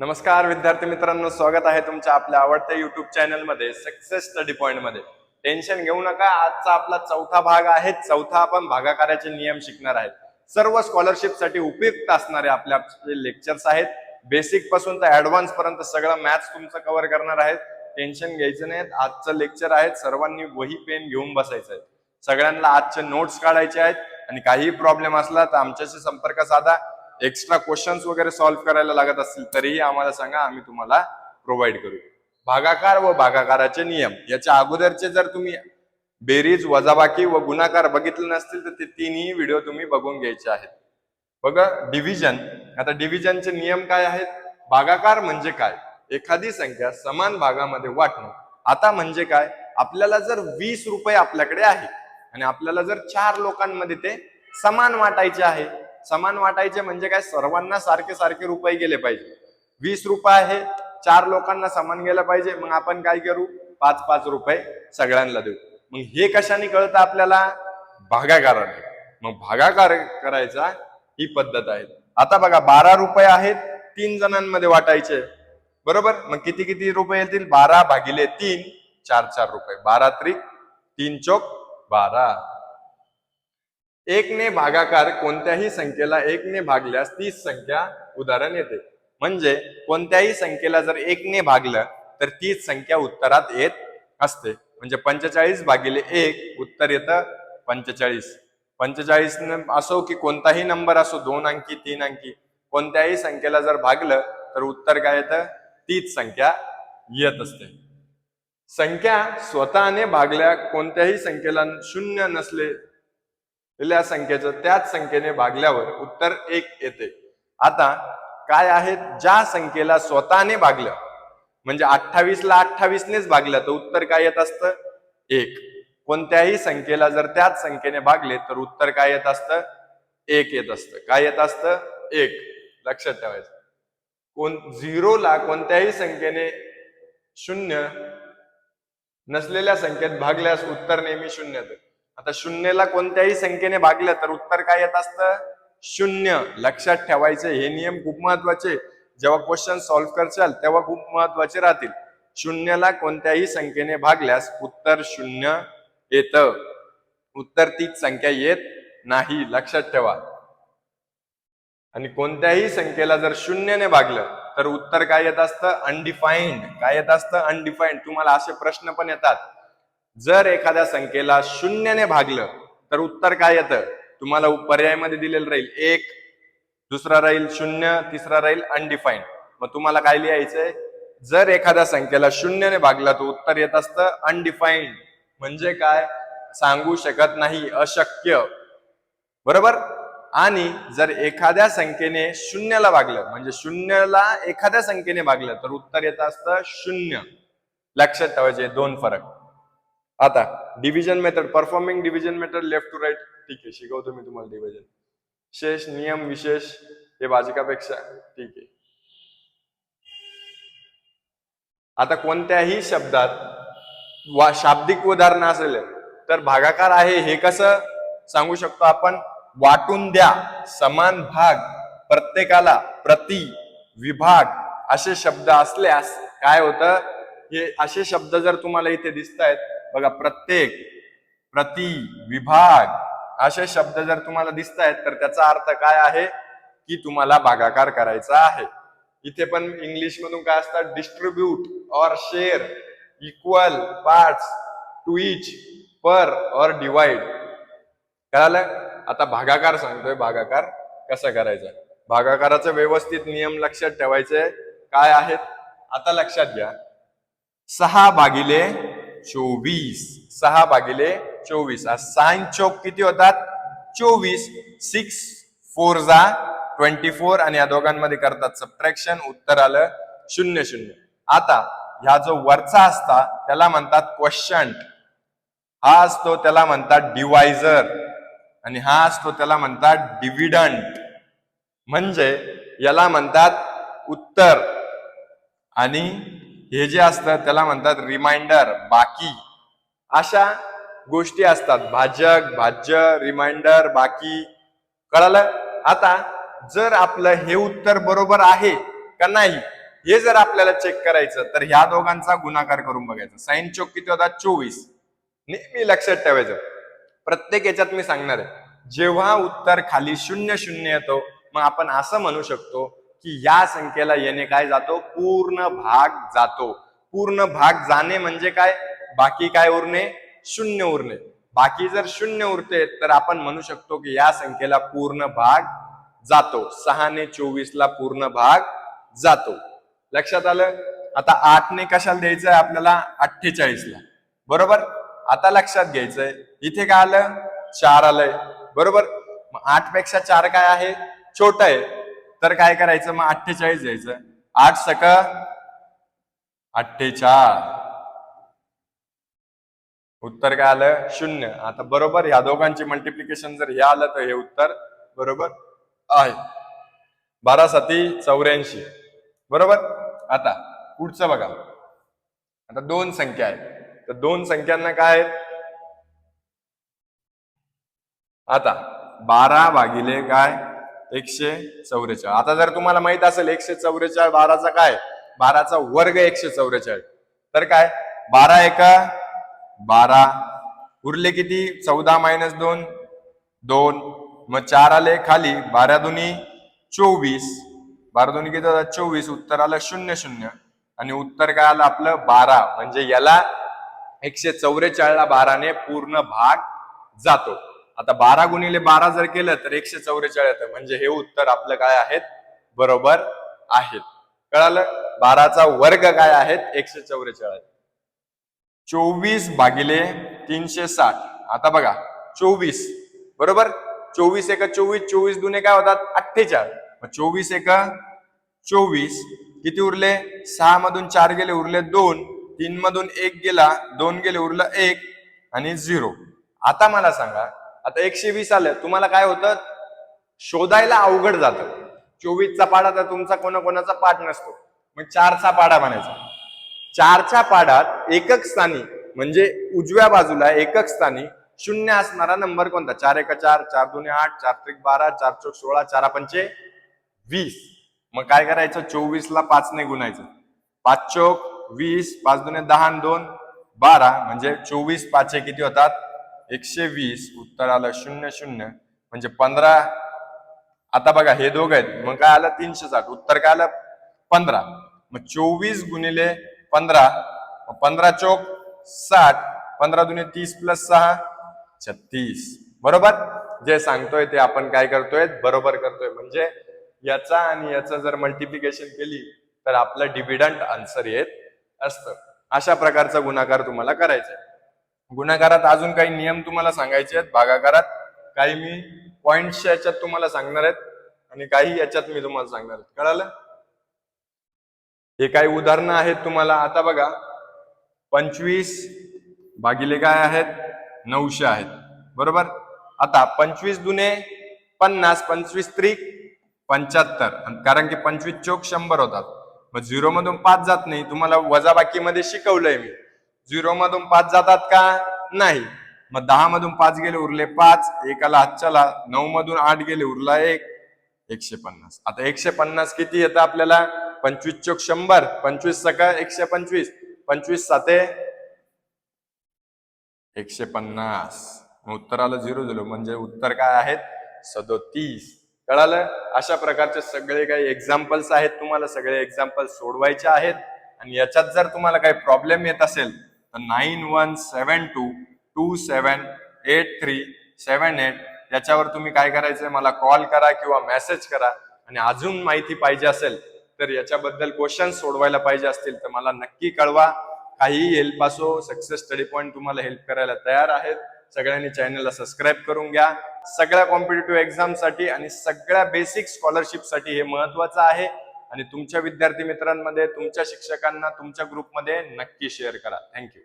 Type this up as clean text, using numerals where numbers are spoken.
नमस्कार विद्यार्थी मित्रांनो, स्वागत आहे तुमच्या आपल्या आवडत्या युट्यूब चॅनल मध्ये सक्सेस स्टडी पॉइंट मध्ये. टेन्शन घेऊ नका, आजचा आपला चौथा भाग आहे. चौथा आपण भागाकाराचे नियम शिकणार आहेत. सर्व स्कॉलरशिप साठी उपयुक्त असणारे आपल्या लेक्चर्स आहेत. बेसिक पासून तर ऍडव्हान्स पर्यंत सगळं मॅथ्स तुमचं कव्हर करणार आहेत. टेन्शन घ्यायचं नाही. आजचं लेक्चर आहे, सर्वांनी वही पेन घेऊन बसायचं आहे. सगळ्यांना आजचे नोट्स काढायचे आहेत आणि काही प्रॉब्लेम असला तर आमच्याशी संपर्क साधा. एक्स्ट्रा क्वेश्चन्स वगैरे सॉल्व्ह करायला लागत असतील तरीही आम्हाला सांगा, आम्ही तुम्हाला प्रोव्हाइड करू. भागाकार व भागाकाराचे नियम याच्या अगोदरचे जर तुम्ही बेरीज, वजाबाकी व गुणाकार बघितले नसतील तर ते तिन्ही व्हिडिओ तुम्ही बघून घ्यायचे आहेत. बघा, डिव्हिजन. आता डिव्हिजनचे नियम काय आहेत? भागाकार म्हणजे काय? एखादी संख्या समान भागामध्ये वाटणं. आता म्हणजे काय? आपल्याला जर 20 रुपये आपल्याकडे आहे आणि आपल्याला जर 4 लोकांमध्ये ते समान वाटायचे आहे. समान वाटायचे म्हणजे काय? सर्वांना सारखे सारखे रुपये गेले पाहिजे. 20 रुपये आहे, 4 लोकांना समान गेलं पाहिजे. मग आपण काय करू? 5-5 रुपये सगळ्यांना देऊ. मग हे कशाने कळतं आपल्याला? भागाकाराने. मग भागाकार करायचा ही पद्धत आहे. आता बघा, 12 रुपये आहेत, 3 जणांमध्ये वाटायचे, बरोबर? मग किती किती रुपये येतील? 12 भागिले 3, 4 रुपये. 12 त्रिक 3 चोक 12. एकने भागाकार कोणत्याही संख्येला एकने भागल्यास तीच संख्या उदाहरण येते. म्हणजे कोणत्याही संख्येला जर एकने भागलं तर तीच संख्या उत्तरात येत असते. म्हणजे 45 भागिले 1 उत्तर येतं 45. 45 असो की कोणताही नंबर असो, 2 अंकी 3 अंकी, कोणत्याही संख्येला जर भागलं तर उत्तर काय येतं? तीच संख्या येत असते. संख्या स्वतःने भागल्या कोणत्याही संख्येला शून्य नसले संख्येचं त्याच संख्येने भागल्यावर उत्तर 1 येते. आता काय आहेत? ज्या संख्येला स्वतःने भागलं, म्हणजे 28 ला 28 नेच भागलं तर उत्तर काय येत असतं? 1. कोणत्याही संख्येला जर त्याच संख्येने भागले तर उत्तर काय येत असतं? 1 येत असतं. काय येत असतं? 1. लक्षात ठेवायचं. 0 ला कोणत्याही संख्येने शून्य नसलेल्या संख्येत भागल्यास उत्तर नेहमी 0 येतं. आता 0 ला कोणत्याही संख्येने भागलं तर उत्तर काय येत असतं? 0. लक्षात ठेवायचे, हे नियम खूप महत्वाचे. जेव्हा क्वेश्चन सॉल्व्ह करशाल तेव्हा खूप महत्वाचे राहतील. 0 ला कोणत्याही संख्येने भागल्यास उत्तर 0 येतं. उत्तर तीच संख्या येत नाही, लक्षात ठेवा. आणि कोणत्याही संख्येला जर 0 ने भागलं तर उत्तर काय येत असतं? अनडिफाईन्ड. काय येत असतं? अनडिफाईन्ड. तुम्हाला असे प्रश्न पण येतात. जर एखाद्या संख्येला 0 ने भागलं तर उत्तर काय येतं? तुम्हाला पर्यायामध्ये दिलेलं राहील 1, दुसरा राहील 0, तिसरा राहील अनडिफाईन्ड. मग तुम्हाला काय लिहायचंय? जर एखाद्या संख्येला 0 ने भागला तर उत्तर येत असतं अनडिफाईन्ड. म्हणजे काय? सांगू शकत नाही, अशक्य, बरोबर? आणि जर एखाद्या संख्येने 0 ला भागलं, म्हणजे 0 ला एखाद्या संख्येने भागलं तर उत्तर येत असतं 0. लक्षात ठेवायचे 2 फरक. आता division method, performing division method left to right. ठीक आहे, शिकवतो मी तुम्हाला डिव्हिजन. शेष नियम विशेष हे भाजकापेक्षा ठीक आहे. आता कोणत्याही शब्दात शाब्दिक उदाहरण असेल तर भागाकार आहे हे कसं सांगू शकतो आपण? वाटून द्या, समान भाग, प्रत्येकाला, प्रति, विभाग असे शब्द असल्यास काय होतं? हे असे शब्द जर तुम्हाला इथे दिसत आहेत बघा, प्रत्येक, प्रति, विभाग असे शब्द जर तुम्हाला दिसत आहेत तर त्याचा अर्थ काय आहे? की तुम्हाला भागाकार करायचा आहे. इथे पण इंग्लिश मधून काय असतात? डिस्ट्रीब्यूट और share, equal, parts, to each, पर और डिवाइड. कळालं? आता भागाकार सांगतोय, भागाकार कसा करायचा. भागाकाराचे व्यवस्थित नियम लक्षात ठेवायचे काय आहेत? आता लक्षात घ्या. 6 भागिले 24. 6 भागिले 24. 6 चौक किती होतात? 24. 6 4 जा 24 आणि या दोघांमध्ये करतात सबट्रॅक्शन. उत्तर आलं 0 0. आता ह्या जो वरचा असता त्याला म्हणतात क्वोशंट. हा असतो त्याला म्हणतात डिवायझर आणि हा असतो त्याला म्हणतात डिव्हिडंट. म्हणजे याला म्हणतात उत्तर आणि हे जे असतं त्याला म्हणतात रिमाइंडर, बाकी. अशा गोष्टी असतात. भाजक, भाज्य, रिमाइंडर, बाकी. कळालं? आता जर आपलं हे उत्तर बरोबर आहे का नाही हे जर आपल्याला चेक करायचं तर ह्या दोघांचा गुणाकार करून बघायचा. साइन चौक किती होता? 24. नेहमी लक्षात ठेवायचं. प्रत्येक याच्यात मी सांगणार आहे, जेव्हा उत्तर खाली 0-0 येतो मग आपण असं म्हणू शकतो की या संख्येला येणे काय जातो? पूर्ण भाग जातो. पूर्ण भाग जाणे म्हणजे काय? बाकी काय उरणे? 0 उरणे. बाकी जर 0 उरते तर आपण म्हणू शकतो की या संख्येला पूर्ण भाग जातो. 6 ने 24 ला पूर्ण भाग जातो. लक्षात आलं? आता 8 ने कशाला द्यायचंय आपल्याला? 48 ला. बरोबर? आता लक्षात घ्यायचंय, इथे काय आलं? 4 आलंय. बरोबर? मग 8 पेक्षा 4 काय आहे? छोट आहे. तर काय करायचं? मग 48 द्यायचं. 8 सक 48. उत्तर काय आलं? 0. आता बरोबर ह्या दोघांची मल्टिप्लिकेशन जर हे आलं तर हे उत्तर बरोबर आहे. 12 7 84. बरोबर? आता पुढचं बघा. आता 2 संख्या आहेत. तर 2 संख्यांना काय आहेत? आता 12 भागिले काय? 144. आता जर तुम्हाला माहित असेल 144 12चा काय? 12चा वर्ग 144. तर काय? 12 एका 12. उरले किती? 14 - 2 2. मग 4 आले खाली. 12 दुनी 24. 12 दुनी किती होतात? 24. उत्तर आलं 0 0. आणि उत्तर काय आलं आपलं? 12. म्हणजे याला 144 ला 12 ने पूर्ण भाग जातो. आता 12 गुणिले 12 जर केलं तर 144 येतं. म्हणजे हे उत्तर आपलं काय आहेत? बरोबर आहेत. कळालं? 12चा वर्ग काय आहेत? 144. 24 भागिले 360. आता बघा 24. बरोबर? 24 एका 24. 24 दुने काय होतात? 48. मग 24 एका 24. किती उरले? 6 मधून 4 गेले उरले 2. 3 मधून 1 गेला 2 गेले उरलं 1 आणि 0. आता मला सांगा, आता 120 आलं. तुम्हाला काय होतं? शोधायला अवघड जातं. 24चा पाडा तर तुमचा कोणाकोणाचा पाठ नसतो. मग 4चा पाडा म्हणायचा. 4च्या पाडात एकक स्थानी म्हणजे उजव्या बाजूला एकक स्थानी 0 असणारा नंबर कोणता? 4 एका 4, 4 दुने 8, 4 त्रिक 12, 4 चौक 16, 4 पंचे 20. मग काय करायचं? 24 ला 5 ने गुणायचं. 5 चौक 20, 5 दुने 10 आणि 2 12. म्हणजे 24 पाचे किती होतात? 120. उत्तर आलं 0 0. म्हणजे 15. आता बघा हे दोघं आहेत. मग काय आलं? 360. उत्तर काय आलं? 15. मग 24 गुणिले 15. 15 चौक 60. 15 दुने 30 प्लस 6 36. बरोबर? जे सांगतोय ते आपण काय करतोय? बरोबर करतोय. म्हणजे याचा आणि याचा जर मल्टिप्लिकेशन केली तर आपलं डिव्हिडंट आन्सर येत असतं. अशा प्रकारचा गुणाकार तुम्हाला करायचा आहे. गुणाकारात अजून काही नियम तुम्हाला सांगायचे आहेत. भागाकारात काही मी पॉइंट्सच्या याच्यात तुम्हाला सांगणार आहेत आणि काही याच्यात मी तुम्हाला सांगणार आहेत. कळालं? हे काही उदाहरणं आहेत तुम्हाला. आता बघा 25 भागिले काय आहेत? 900 आहेत. बरोबर? आता 25 दुने 50, 25 त्रिक 75. कारण की 25 चौक 100 होतात. मग 0 मधून 5 जात नाही. तुम्हाला वजाबाकीमध्ये शिकवलंय मी. 0 मधून 5 जातात का? नाही. मग 10 मधून 5 गेले उरले 5. एकाला हातच्याला 9 मधून 8 गेले उरला 1. 150. आता 150 किती येतं आपल्याला? 25 चौक 100, 25 सका 125, 25 साते 150. उत्तर आलं 0 0. म्हणजे उत्तर काय आहेत? 37. कळालं? अशा प्रकारचे सगळे काही एक्झाम्पल्स आहेत. तुम्हाला सगळे एक्झाम्पल सोडवायचे आहेत. आणि याच्यात जर तुम्हाला काही प्रॉब्लेम येत असेल तर 9172278378 याच्यावर तुम्ही काय करायचंय? मला कॉल करा किंवा मेसेज करा. आणि अजून माहिती पाहिजे असेल तर याच्याबद्दल क्वेश्चन सोडवायला पाहिजे असतील तर मला नक्की कळवा. काही हेल्प असो, सक्सेस स्टडी पॉइंट तुम्हाला हेल्प करायला तयार आहेत. सगळ्यांनी चॅनलला सबस्क्राईब करून घ्या. सगळ्या कॉम्पिटिटिव्ह एक्झाम साठी आणि सगळ्या बेसिक स्कॉलरशिप साठी हे महत्वाचं आहे. आणि तुमच्या विद्यार्थी मित्रांमध्ये, तुमच्या शिक्षकांना, तुमच्या ग्रुपमध्ये नक्की शेअर करा. थँक्यू.